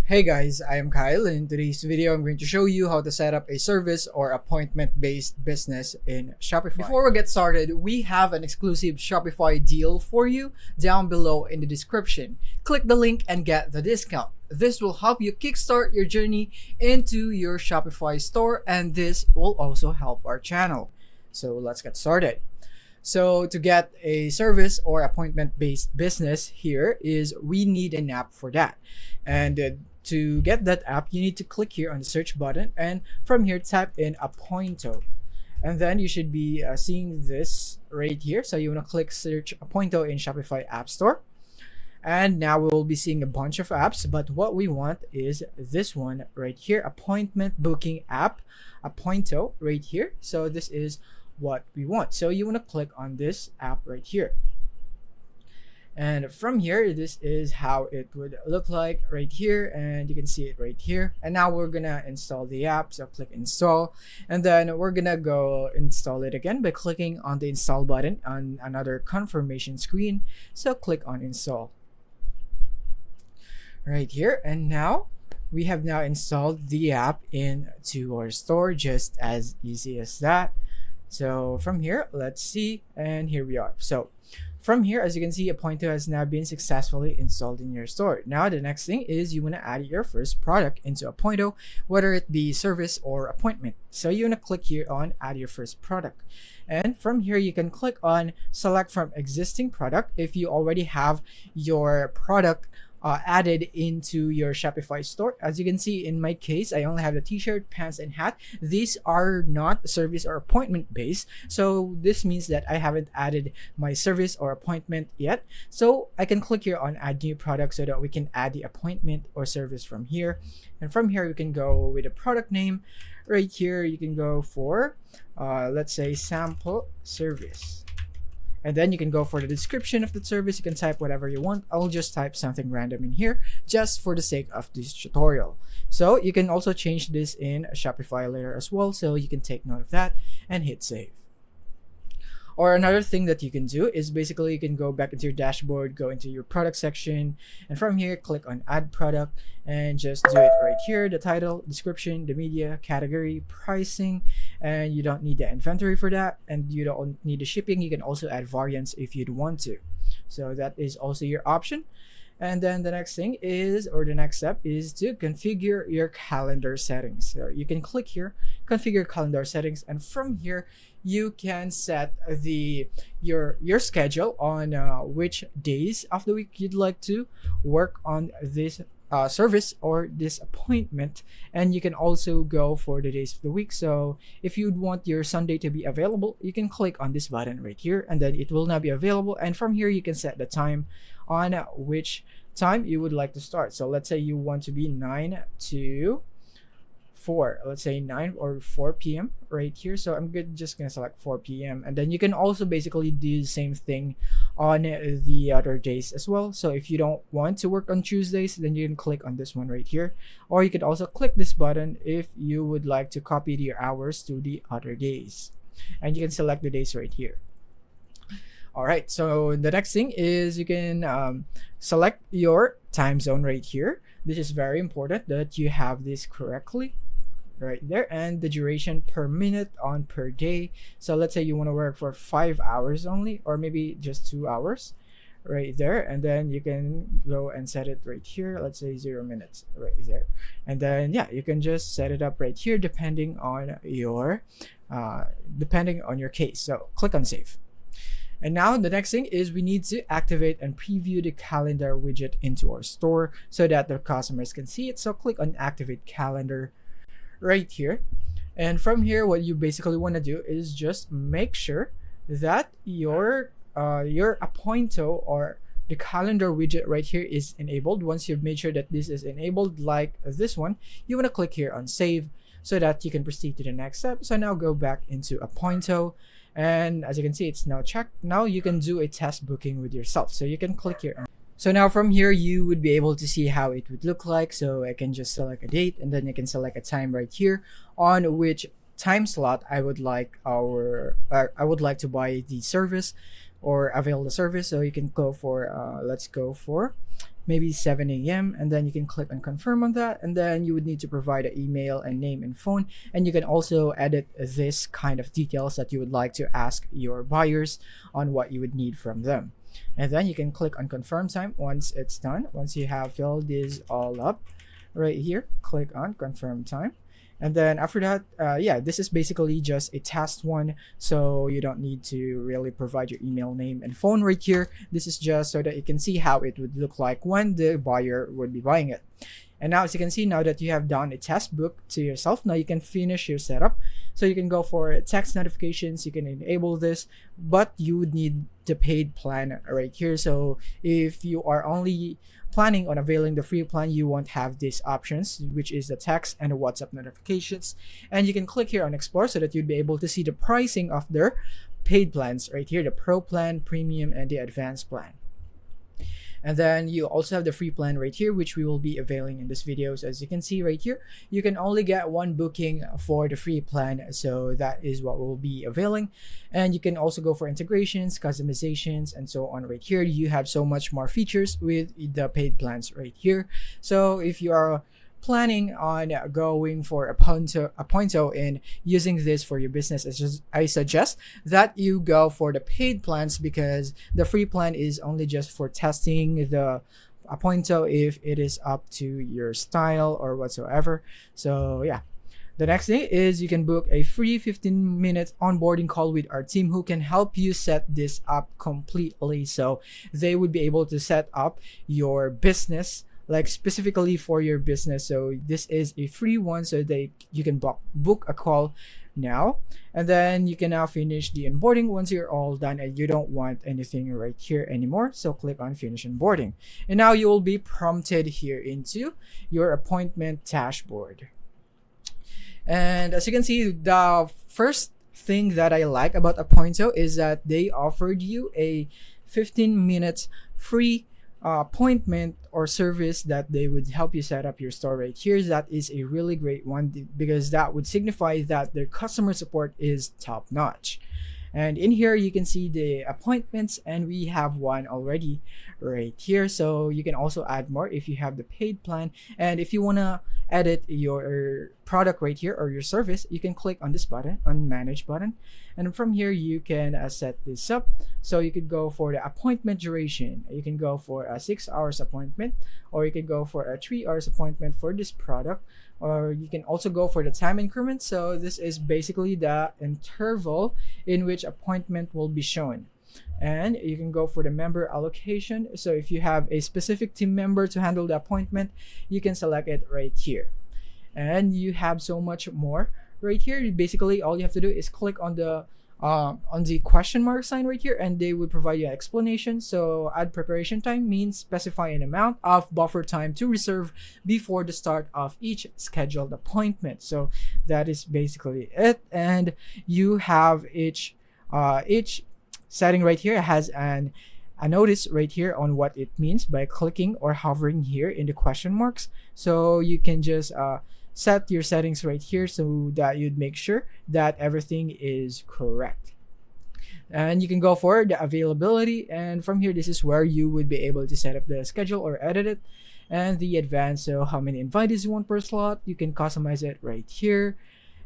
Hey guys, I am Kyle, and in today's video I'm going to show you how to set up a service or appointment-based business in Shopify. Before we get started, we have an exclusive Shopify deal for you down below in the description. Click the link and get the discount. This will help you kickstart your journey into your Shopify store, and this will also help our channel. So let's get started. So to get a service or appointment-based business here is we need an app for that. And to get that app, you need to click here on the search button, and from here type in Appointo. And then you should be seeing this right here. So you want to click search Appointo in Shopify App Store. And now we will be seeing a bunch of apps, but what we want is this one right here, appointment booking app, Appointo right here. So this is what we want. So you want to click on this app right here. And from here, this is how it would look like right here, and you can see it right here. And now we're gonna install the app, so click install, and then we're gonna go install it again by clicking on the install button on another confirmation screen. So click on install right here, and now we have now installed the app into our store, just as easy as that. So from here, let's see, and here we are. So from here, as you can see, Appointo has now been successfully installed in your store. Now the next thing is you want to add your first product into Appointo, whether it be service or appointment. So you want to click here on add your first product, and from here you can click on select from existing product if you already have your product added into your Shopify store. As you can see, in my case, I only have the t-shirt, pants, and hat. These are not service or appointment based, so this means that I haven't added my service or appointment yet. So I can click here on add new product so that we can add the appointment or service from here. And from here we can go with a product name. Right here you can go for let's say sample service. And then you can go for the description of the service. You can type whatever you want. I'll just type something random in here just for the sake of this tutorial. So you can also change this in Shopify later as well. So you can take note of that and hit save. Or another thing that you can do is basically you can go back into your dashboard, go into your product section, and from here click on add product and just do it right here, the title, description, the media, category, pricing, and you don't need the inventory for that, and you don't need the shipping. You can also add variants if you'd want to. So that is also your option. And then the next thing is, or the next step is to configure your calendar settings. So you can click here, configure calendar settings, and from here you can set your schedule on which days of the week you'd like to work on this service or this appointment. And you can also go for the days of the week. So if you'd want your Sunday to be available, you can click on this button right here, and then it will now be available. And from here you can set the time on which time you would like to start. So let's say you want to be 9 to 4, let's say 9 or 4 p.m. right here. So I'm just gonna select 4 p.m. and then you can also basically do the same thing on the other days as well. So if you don't want to work on Tuesdays, then you can click on this one right here, or you could also click this button if you would like to copy your hours to the other days, and you can select the days right here. All right, so the next thing is you can select your time zone right here. This is very important that you have this correctly right there, and the duration per minute on per day. So let's say you want to work for 5 hours only, or maybe just 2 hours right there, and then you can go and set it right here. Let's say 0 minutes right there, and then yeah, you can just set it up right here depending on your case. So click on save. And now the next thing is we need to activate and preview the calendar widget into our store so that the customers can see it. So click on activate calendar right here. And from here, what you basically want to do is just make sure that your Appointo or the calendar widget right here is enabled. Once you've made sure that this is enabled, like this one, you want to click here on save so that you can proceed to the next step. So now go back into Appointo. And as you can see, it's now checked. Now you can do a test booking with yourself. So you can click here. So now from here, you would be able to see how it would look like. So I can just select a date, and then you can select a time right here on which time slot I would like to buy the service. or avail the service. So you can go for let's go for maybe 7 a.m. and then you can click on confirm on that, and then you would need to provide an email and name and phone, and you can also edit this kind of details that you would like to ask your buyers on what you would need from them. And then you can click on confirm time once it's done. Once you have filled this all up right here, click on confirm time. And then after that, yeah, this is basically just a test one, so you don't need to really provide your email, name, and phone right here. This is just so that you can see how it would look like when the buyer would be buying it. And now, as you can see, now that you have done a test book to yourself, now you can finish your setup. So you can go for text notifications, you can enable this, but you would need the paid plan right here. So if you are only planning on availing the free plan, you won't have these options, which is the text and the WhatsApp notifications. And you can click here on explore so that you'd be able to see the pricing of their paid plans right here, the pro plan, premium, and the advanced plan. And then you also have the free plan right here, which we will be availing in this video. So as you can see right here, you can only get one booking for the free plan. So that is what we'll be availing. And you can also go for integrations, customizations, and so on right here. You have so much more features with the paid plans right here. So if you are planning on going for a Pointo and using this for your business, I suggest that you go for the paid plans, because the free plan is only just for testing the Pointo if it is up to your style or whatsoever. So yeah. The next thing is you can book a free 15-minute onboarding call with our team who can help you set this up completely. So they would be able to set up your business like specifically for your business. So this is a free one, so you can book a call now, and then you can now finish the onboarding once you're all done and you don't want anything right here anymore. So click on finish onboarding, and now you will be prompted here into your appointment dashboard. And as you can see, the first thing that I like about Appointo is that they offered you a 15 minutes free appointment or service that they would help you set up your store right here. That is a really great one, because that would signify that their customer support is top notch. And in here you can see the appointments, and we have one already right here. So you can also add more if you have the paid plan. And if you want to edit your product right here or your service, you can click on this button, on manage button, and from here you can set this up. So you could go for the appointment duration. You can go for a 6 hours appointment, or you could go for a 3 hours appointment for this product, or you can also go for the time increment. So this is basically the interval in which appointment will be shown. And you can go for the member allocation. So if you have a specific team member to handle the appointment, you can select it right here. And you have so much more right here. Basically all you have to do is click on the question mark sign right here, and they will provide you an explanation. So add preparation time means specify an amount of buffer time to reserve before the start of each scheduled appointment. So that is basically it. And you have each setting right here has a notice right here on what it means by clicking or hovering here in the question marks. So you can just set your settings right here so that you'd make sure that everything is correct. And you can go for the availability, and from here this is where you would be able to set up the schedule or edit it. And the advanced, so how many invitees you want per slot, you can customize it right here.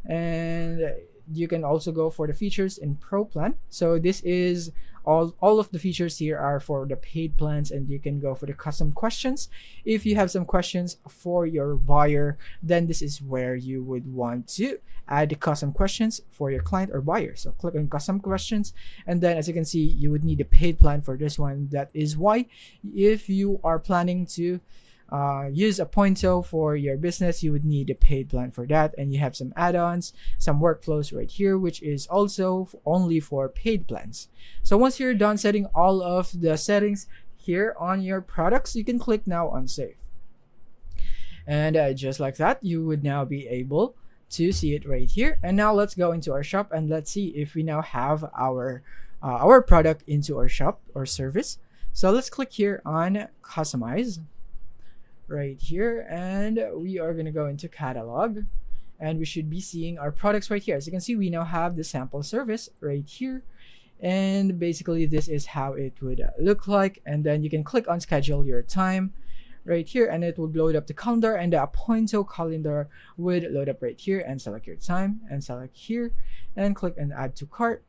And you can also go for the features in pro plan. So this is all of the features here are for the paid plans, and you can go for the custom questions. If you have some questions for your buyer, then this is where you would want to add the custom questions for your client or buyer. So click on custom questions, and then as you can see, you would need a paid plan for this one. That is why if you are planning to use Appointo for your business, you would need a paid plan for that. And you have some add-ons, some workflows right here, which is also only for paid plans. So once you're done setting all of the settings here on your products, you can click now on save. And just like that, you would now be able to see it right here. And now let's go into our shop, and let's see if we now have our product into our shop or service. So let's click here on customize right here, and we are going to go into catalog, and we should be seeing our products right here. As you can see, we now have the sample service right here, And basically this is how it would look like. And then you can click on schedule your time right here, and it would load up the calendar, and the Appointo calendar would load up right here, and select your time and select here and click on add to cart.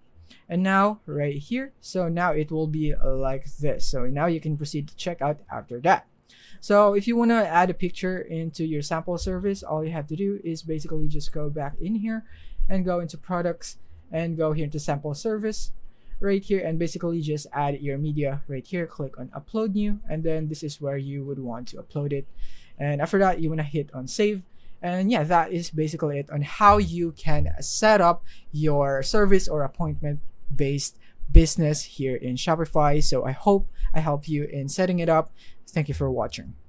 And now right here, so now it will be like this. So now you can proceed to checkout after that. So if you want to add a picture into your sample service, all you have to do is basically just go back in here and go into products and go here to sample service right here, and basically just add your media right here. Click on upload new, and then this is where you would want to upload it. And after that, you want to hit on save. And yeah, that is basically it on how you can set up your service or appointment based business here in Shopify. So I hope I help you in setting it up. Thank you for watching.